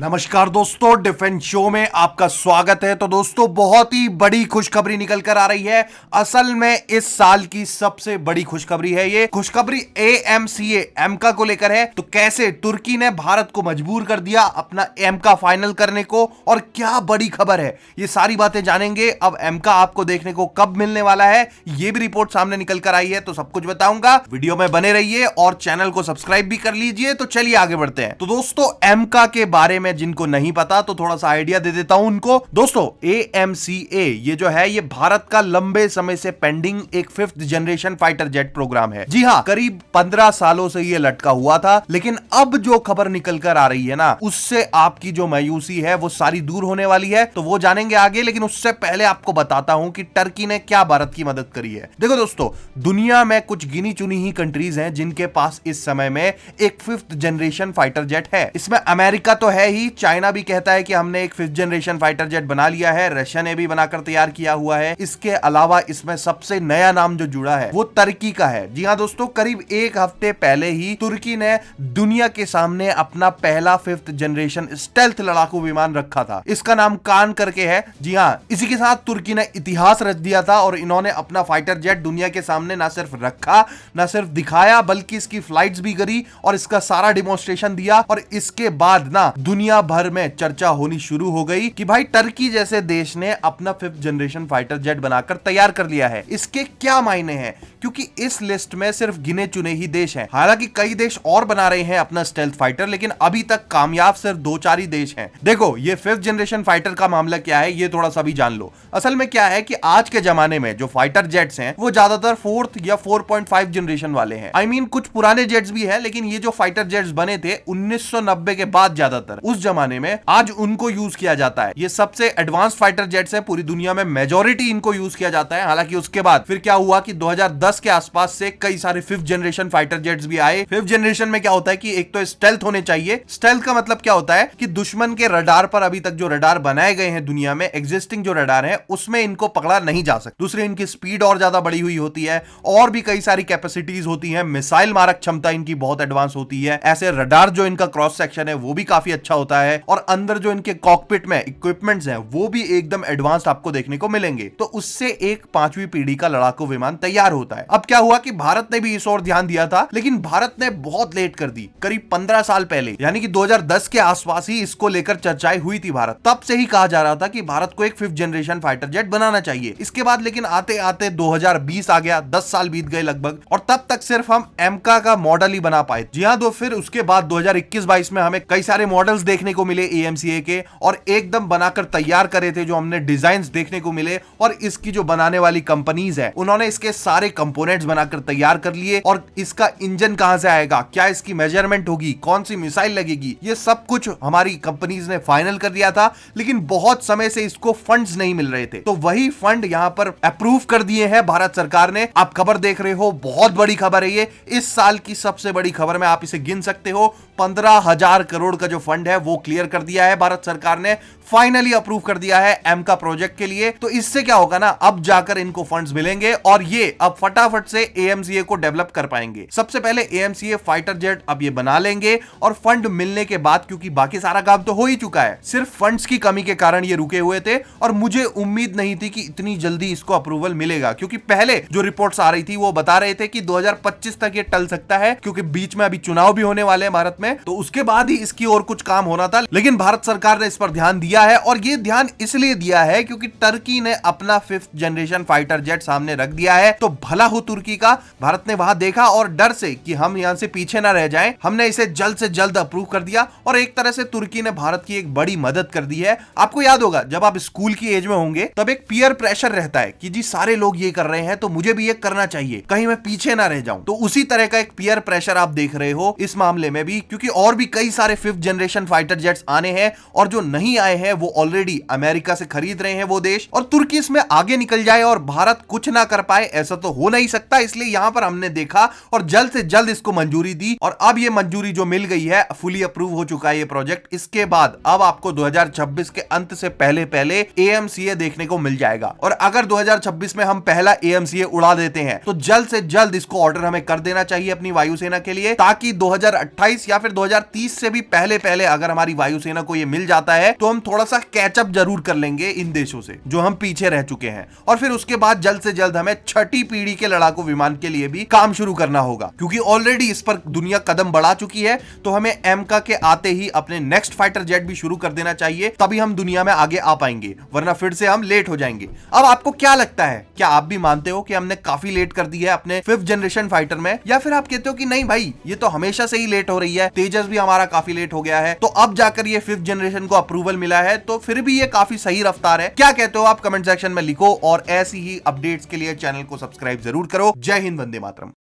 नमस्कार दोस्तों, defence show में आपका स्वागत है। तो दोस्तों, बहुत ही बड़ी खुशखबरी निकल कर आ रही है। असल में इस साल की सबसे बड़ी खुशखबरी है। ये खुशखबरी एएमसीए एमका को लेकर है। तो कैसे तुर्की ने भारत को मजबूर कर दिया अपना एमका फाइनल करने को, और क्या बड़ी खबर है, ये सारी बातें जानेंगे। अब एमका आपको देखने को कब मिलने वाला है, ये भी रिपोर्ट सामने निकल कर आई है, तो सब कुछ बताऊंगा। वीडियो में बने रहिए और चैनल को सब्सक्राइब भी कर लीजिए। तो चलिए आगे बढ़ते हैं। तो दोस्तों, एमका के बारे में जिनको नहीं पता तो थोड़ा सा आइडिया दे देता हूं उनको। दोस्तों, एएमसीए ये जो है, ये भारत का लंबे समय से पेंडिंग एक 5th generation fighter jet programme है। जी हां, करीब 15 सालों से ये लटका हुआ था। लेकिन अब जो खबर निकल कर आ रही है ना, उससे आपकी जो मायूसी है वो सारी दूर होने वाली है। तो वो जानेंगे आगे, लेकिन उससे पहले आपको बताता हूं कि टर्की ने क्या भारत की मदद करी है। देखो दोस्तों, दुनिया में कुछ गिनी चुनी ही कंट्रीज हैं जिनके पास इस समय में एक 5th जनरेशन फाइटर जेट है। इसमें अमेरिका तो है ही, चाइना भी कहता है कि हमने एक 5th जनरेशन फाइटर जेट बना लिया है, रशिया ने भी बनाकर तैयार किया हुआ है। इसके अलावा इसमें सबसे नया नाम जो जुड़ा है वो तुर्की का है। जी हां दोस्तों, करीब एक हफ्ते पहले ही तुर्की ने दुनिया के सामने अपना पहला 5th जनरेशन स्टेल्थ लड़ाकू विमान रखा था। इसका नाम कान करके है। जी हां, इसी के साथ तुर्की ने इतिहास रच दिया था और इन्होंने अपना फाइटर जेट दुनिया के सामने ना सिर्फ रखा, ना सिर्फ दिखाया, बल्कि इसकी फ्लाइट्स भी करी और इसका सारा डिमोन्स्ट्रेशन दिया। और इसके बाद ना दुनिया भर में चर्चा होनी शुरू हो गई कि भाई टर्की जैसे देश ने अपना 5th जनरेशन फाइटर जेट बनाकर तैयार कर लिया है। इसके क्या मायने हैं, क्योंकि इस लिस्ट में सिर्फ गिने चुने ही देश हैं। हालांकि कई देश और बना रहे हैं अपना स्टेल्थ फाइटर, लेकिन अभी तक कामयाब सिर्फ 2-4 ही देश हैं। देखो, ये 5th जनरेशन फाइटर का मामला क्या है, ये थोड़ा सा भी जान लो। असल में क्या है कि आज के जमाने में जो फाइटर जेट्स हैं वो ज्यादातर 4th या 4.5 जनरेशन वाले हैं। I mean, कुछ पुराने जेट्स भी हैं, लेकिन ये जो फाइटर जेट्स बने थे 1990 के बाद, ज्यादातर उस जमाने में, आज उनको यूज किया जाता है। ये सबसे एडवांस फाइटर जेट्स हैं पूरी दुनिया में, मेजॉरिटी इनको यूज किया जाता है। हालांकि उसके बाद फिर क्या हुआ कि 2010 के आसपास से कई सारे 5th जनरेशन फाइटर जेट्स भी आए। 5th जनरेशन में क्या होता है कि एक तो स्टेल्थ होने चाहिए। स्टेल्थ का मतलब क्या होता है कि दुश्मन के रडार पर, अभी तक जो रडार बनाए गए हैं दुनिया में, एग्जिस्टिंग जो रडार है उसमें इनको पकड़ा नहीं जा सकता। दूसरी, इनकी स्पीड और ज्यादा बढ़ी हुई होती है, और भी कई सारी कैपेसिटीज होती है। मिसाइल मारक क्षमता इनकी बहुत एडवांस होती है। ऐसे रडार जो इनका क्रॉस सेक्शन है वो भी काफी अच्छा होता है, और अंदर जो इनके कॉकपिट में इक्विपमेंट्स हैं वो भी एकदम एडवांस्ड आपको देखने को मिलेंगे। तो उससे एक 5वीं पीढ़ी का लड़ाकू विमान तैयार होता है। अब क्या हुआ कि भारत ने भी इस ओर ध्यान दिया था, लेकिन भारत ने बहुत लेट कर दी। करीब 15 साल पहले, यानी कि 2010 के आसपास ही इसको लेकर चर्चाएं हुई थी। भारत तब से ही कहा जा रहा था कि भारत को एक 5th जनरेशन फाइटर जेट बनाना चाहिए। इसके बाद लेकिन आते आते 2020 आ गया, 10 साल बीत गए लगभग, और तब तक सिर्फ हम एमका का मॉडल ही बना पाए। जी हां, तो फिर उसके बाद 2021-22 में हमें कई सारे मॉडल्स देखने को मिले एएमसीए के, और एकदम बनाकर तैयार करे थे, जो हमने डिजाइन्स देखने को मिले। और इसकी जो बनाने वाली कंपनीज है उन्होंने इसके सारे कंपोनेंट्स बनाकर तैयार कर लिए। और इसका इंजन कहां से आएगा, क्या इसकी मेजरमेंट होगी, कौन सी मिसाइल लगेगी, ये सब कुछ हमारी कंपनीज ने फाइनल कर दिया था। लेकिन बहुत समय से इसको फंड्स नहीं मिल रहे थे, तो वही फंड यहां पर अप्रूव कर दिए हैं भारत सरकार ने। आप खबर देख रहे हो, बहुत बड़ी खबर है ये, इस साल की सबसे बड़ी खबर में आप इसे गिन सकते हो। 15,000 करोड़ का जो फंड है वो क्लियर कर दिया है भारत सरकार ने, फाइनली अप्रूव कर दिया है एमका प्रोजेक्ट के लिए। तो इससे क्या होगा ना, अब जाकर इनको फंड्स मिलेंगे और ये अब फटाफट से एएमसीए को डेवलप कर पाएंगे। सबसे पहले एएमसीए फाइटर जेट अब ये बना लेंगे, और फंड मिलने के बाद, क्योंकि बाकी सारा काम तो हो ही चुका है, सिर्फ फंड्स की कमी के कारण ये रुके हुए थे। और मुझे उम्मीद नहीं थी कि इतनी जल्दी इसको अप्रूवल मिलेगा, क्योंकि पहले जो रिपोर्ट्स आ रही थी वो बता रहे थे कि 2025 तक ये टल सकता है, क्योंकि बीच में अभी चुनाव भी होने वाले हैं भारत में, तो उसके बाद ही इसकी और कुछ काम होना था। लेकिन भारत सरकार ने इस पर ध्यान दिया है, और ये ध्यान इसलिए दिया है क्योंकि टर्की ने अपना 5th जनरेशन फाइटर जेट सामने रख दिया है। तो भला हो तुर्की का, भारत ने वहां देखा और डर से कि हम यहां से पीछे ना रह जाएं, हमने इसे जल्द से जल्द अप्रूव कर दिया। और एक तरह से तुर्की ने भारत की एक बड़ी मदद कर दी है। आपको याद होगा, जब आप स्कूल की एज में होंगे तब एक पीयर प्रेशर रहता है कि जी सारे लोग ये कर रहे हैं तो मुझे भी ये करना चाहिए, कहीं मैं पीछे ना रह जाऊं। तो उसी तरह का एक पीयर प्रेशर आप देख रहे हो इस मामले में भी, क्योंकि और भी कई सारे 5th जनरेशन फाइटर जेट्स आने हैं, और जो नहीं आए हैं वो ऑलरेडी अमेरिका से खरीद रहे हैं वो देश। और तुर्की इसमें आगे निकल जाए और भारत कुछ ना कर पाए, ऐसा तो हो नहीं सकता। इसलिए यहां पर हमने देखा और जल्द से जल्द इसको मंजूरी दी, और अब ये मंजूरी जो मिल गई है, फुली अप्रूव हो चुका है ये प्रोजेक्ट। इसके बाद अब आपको 2026 के अंत से पहले पहले एएमसीए देखने को मिल जाएगा। और अगर 2026 में हम पहला एएमसीए उड़ा देते हैं तो जल्द से जल्द इसको ऑर्डर हमें कर देना चाहिए अपनी वायुसेना के लिए, ताकि 2028 या फिर 2030 से भी पहले पहले अगर अगर हमारी वायुसेना को ये मिल जाता है तो हम थोड़ा सा कैचअप जरूर कर लेंगे इन देशों से जो हम पीछे रह चुके हैं, और फिर उसके बाद जल्द से जल्द हमें छठी पीढ़ी के लड़ाकू विमान के लिए भी काम शुरू करना होगा, क्योंकि ऑलरेडी इस पर दुनिया कदम बढ़ा चुकी है। तो हमें एमका के आते ही अपने नेक्स्ट फाइटर जेट भी शुरू कर देना चाहिए, तभी हम दुनिया में आगे आ पाएंगे, वरना फिर से हम लेट हो जाएंगे। अब आपको क्या लगता है, क्या आप भी मानते हो कि हमने काफी लेट कर दी है अपने 5th जनरेशन फाइटर में, या फिर आप कहते हो कि नहीं भाई ये तो हमेशा से ही लेट हो रही है, तेजस भी हमारा काफी लेट हो गया है, तो अब जाकर ये 5th जनरेशन को अप्रूवल मिला है तो फिर भी ये काफी सही रफ्तार है? क्या कहते हो आप कमेंट सेक्शन में लिखो, और ऐसी ही अपडेट्स के लिए चैनल को सब्सक्राइब जरूर करो। जय हिंद, वंदे मातरम।